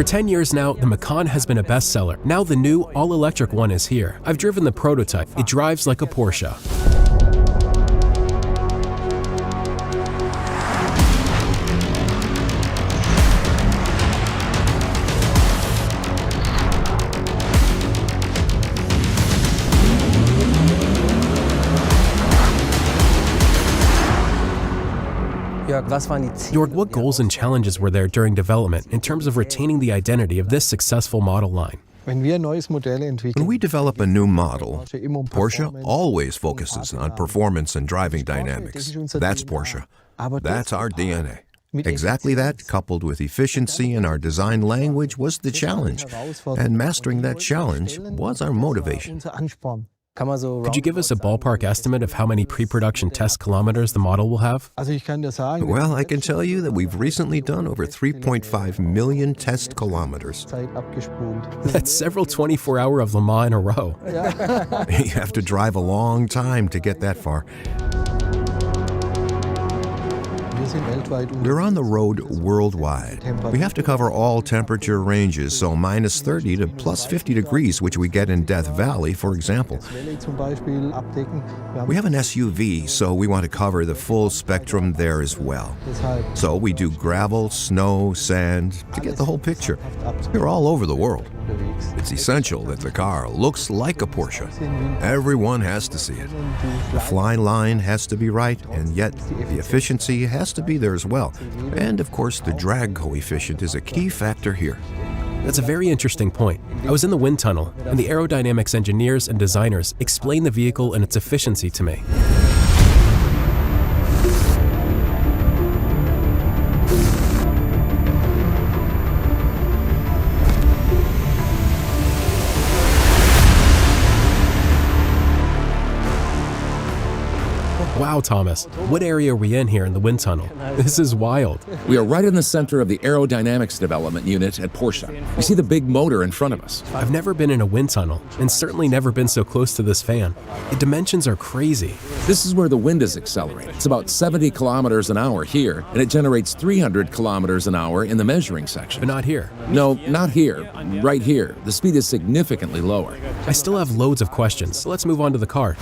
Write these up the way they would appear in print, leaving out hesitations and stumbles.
For 10 years now, the Macan has been a bestseller. Now the new, all-electric one is here. I've driven the prototype. It drives like a Porsche. Jörg, what goals and challenges were there during development in terms of retaining the identity of this successful model line? When we develop a new model, Porsche always focuses on performance and driving dynamics. That's Porsche. That's our DNA. Exactly that, coupled with efficiency in our design language, was the challenge. And mastering that challenge was our motivation. Could you give us a ballpark estimate of how many pre-production test kilometers the model will have? Well, I can tell you that we've recently done over 3.5 million test kilometers. That's several 24-hour of Le Mans in a row. You have to drive a long time to get that far. We're on the road worldwide. We have to cover all temperature ranges, so -30 to +50 degrees, which we get in Death Valley, for example. We have an SUV, so we want to cover the full spectrum there as well. So we do gravel, snow, sand, to get the whole picture. We're all over the world. It's essential that the car looks like a Porsche. Everyone has to see it. The fly line has to be right, and yet the efficiency has to be there as well. And of course, the drag coefficient is a key factor here. That's a very interesting point. I was in the wind tunnel, and the aerodynamics engineers and designers explained the vehicle and its efficiency to me. Wow, Thomas, what area are we in here in the wind tunnel? This is wild. We are right in the center of the aerodynamics development unit at Porsche. You see the big motor in front of us. I've never been in a wind tunnel, and certainly never been so close to this fan. The dimensions are crazy. This is where the wind is accelerating. It's about 70 kilometers an hour here, and it generates 300 kilometers an hour in the measuring section. But not here. No, not here. Right here. The speed is significantly lower. I still have loads of questions, so let's move on to the car.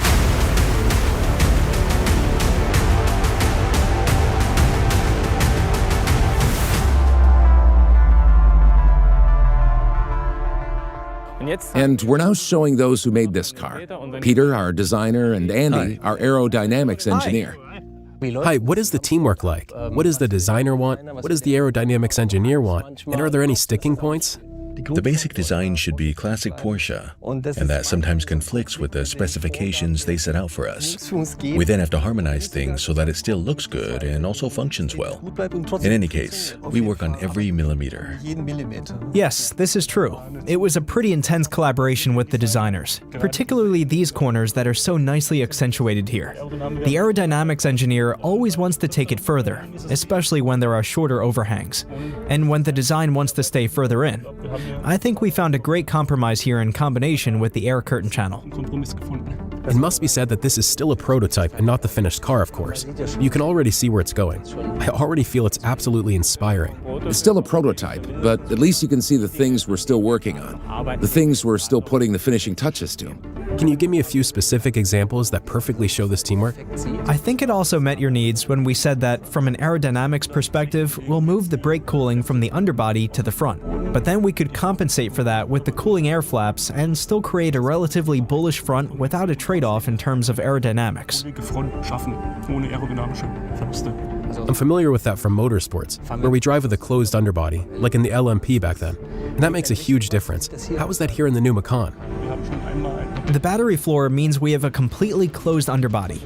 And we're now showing those who made this car. Peter, our designer, and Andy, our aerodynamics engineer. Hi, what is the teamwork like? What does the designer want? What does the aerodynamics engineer want? And are there any sticking points? The basic design should be classic Porsche, and that sometimes conflicts with the specifications they set out for us. We then have to harmonize things so that it still looks good and also functions well. In any case, we work on every millimeter. Yes, this is true. It was a pretty intense collaboration with the designers, particularly these corners that are so nicely accentuated here. The aerodynamics engineer always wants to take it further, especially when there are shorter overhangs, and when the design wants to stay further in. I think we found a great compromise here in combination with the air curtain channel. It must be said that this is still a prototype and not the finished car, of course. You can already see where it's going. I already feel it's absolutely inspiring. It's still a prototype, but at least you can see the things we're still working on, the things we're still putting the finishing touches to. Can you give me a few specific examples that perfectly show this teamwork? I think it also met your needs when we said that from an aerodynamics perspective, we'll move the brake cooling from the underbody to the front. But then we could compensate for that with the cooling air flaps and still create a relatively bullish front without a trade-off in terms of aerodynamics. I'm familiar with that from motorsports, where we drive with a closed underbody, like in the LMP back then. And that makes a huge difference. How is that here in the new Macan? The battery floor means we have a completely closed underbody.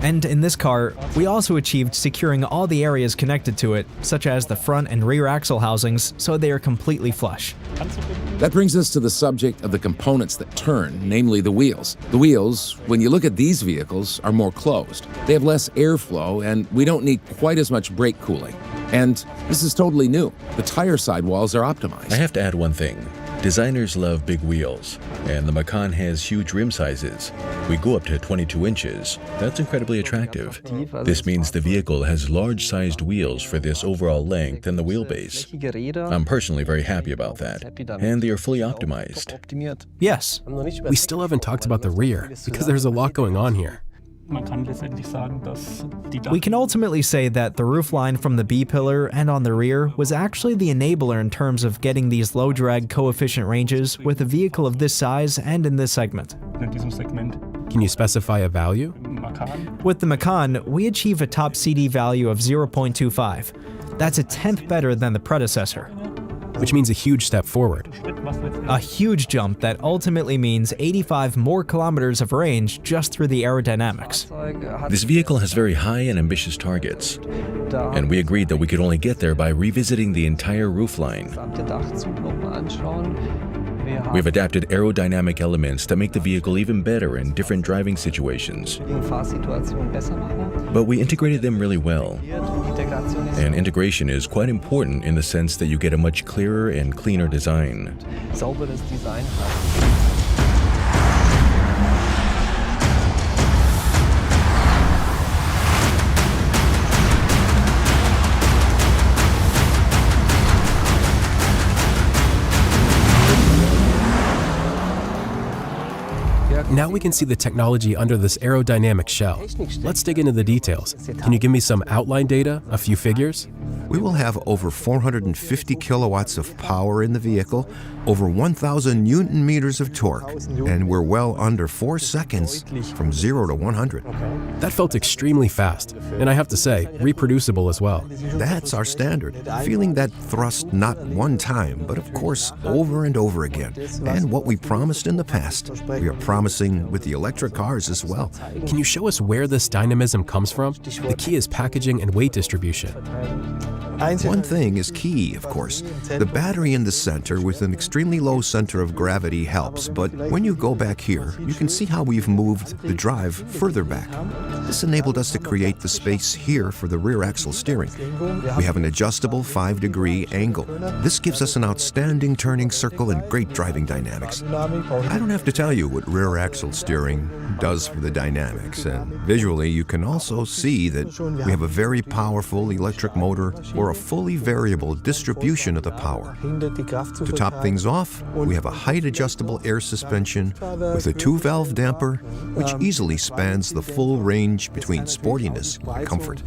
And in this car, we also achieved securing all the areas connected to it, such as the front and rear axle housings, so they are completely flush. That brings us to the subject of the components that turn, namely the wheels. The wheels, when you look at these vehicles, are more closed. They have less airflow, and we don't need quite as much brake cooling. And this is totally new. The tire sidewalls are optimized. I have to add one thing. Designers love big wheels, and the Macan has huge rim sizes. We go up to 22 inches. That's incredibly attractive. This means the vehicle has large-sized wheels for this overall length and the wheelbase. I'm personally very happy about that, and they are fully optimized. Yes. We still haven't talked about the rear, because there's a lot going on here. We can ultimately say that the roofline from the B-pillar and on the rear was actually the enabler in terms of getting these low drag coefficient ranges with a vehicle of this size and in this segment. Can you specify a value? With the Macan, we achieve a top CD value of 0.25. That's a tenth better than the predecessor. Which means a huge step forward. A huge jump that ultimately means 85 more kilometers of range just through the aerodynamics. This vehicle has very high and ambitious targets, and we agreed that we could only get there by revisiting the entire roofline. We've adapted aerodynamic elements that make the vehicle even better in different driving situations. But we integrated them really well. And integration is quite important in the sense that you get a much clearer and cleaner design. Now we can see the technology under this aerodynamic shell. Let's dig into the details. Can you give me some outline data, a few figures? We will have over 450 kilowatts of power in the vehicle, over 1,000 Newton meters of torque, and we're well under 4 seconds from 0 to 100. That felt extremely fast, and I have to say, reproducible as well. That's our standard, feeling that thrust not one time, but of course over and over again. And what we promised in the past, we are promising with the electric cars as well. Can you show us where this dynamism comes from? The key is packaging and weight distribution. One thing is key, of course. The battery in the center with an extremely low center of gravity helps, but when you go back here, you can see how we've moved the drive further back. This enabled us to create the space here for the rear axle steering. We have an adjustable 5-degree angle. This gives us an outstanding turning circle and great driving dynamics. I don't have to tell you what rear axle steering does for the dynamics, and visually you can also see that we have a very powerful electric motor or a fully variable distribution of the power. To top things off, we have a height-adjustable air suspension with a 2-valve damper, which easily spans the full range between sportiness and comfort.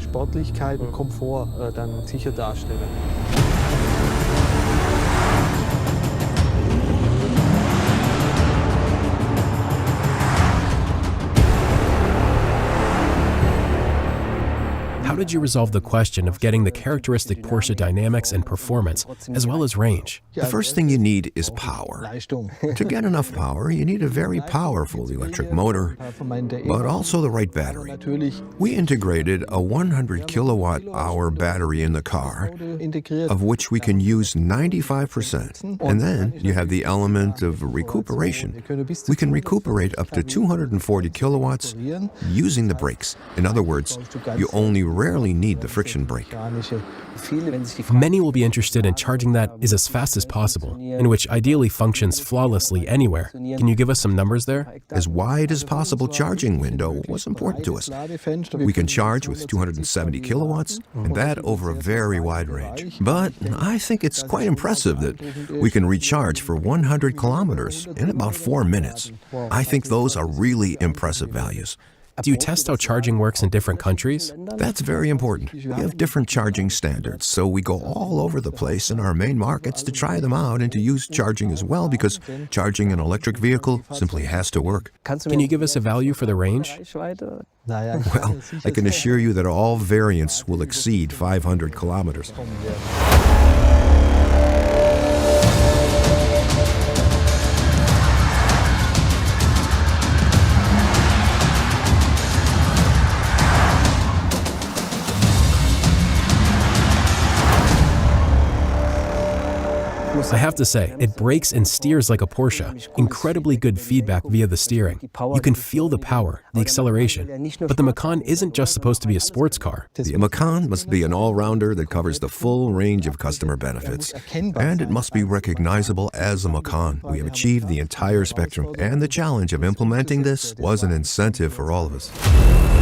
How did you resolve the question of getting the characteristic Porsche dynamics and performance, as well as range? The first thing you need is power. To get enough power, you need a very powerful electric motor, but also the right battery. We integrated a 100 kilowatt-hour battery in the car, of which we can use 95%. And then you have the element of recuperation. We can recuperate up to 240 kilowatts using the brakes. In other words, you only rarely need the friction brake. Many will be interested in charging that is as fast as possible, and which ideally functions flawlessly anywhere. Can you give us some numbers there? As wide as possible charging window was important to us. We can charge with 270 kilowatts, and that over a very wide range. But I think it's quite impressive that we can recharge for 100 kilometers in about 4 minutes. I think those are really impressive values. Do you test how charging works in different countries? That's very important. We have different charging standards, so we go all over the place in our main markets to try them out and to use charging as well, because charging an electric vehicle simply has to work. Can you give us a value for the range? Well, I can assure you that all variants will exceed 500 kilometers. I have to say, it brakes and steers like a Porsche. Incredibly good feedback via the steering. You can feel the power, the acceleration. But the Macan isn't just supposed to be a sports car. The Macan must be an all-rounder that covers the full range of customer benefits. And it must be recognizable as a Macan. We have achieved the entire spectrum, and the challenge of implementing this was an incentive for all of us.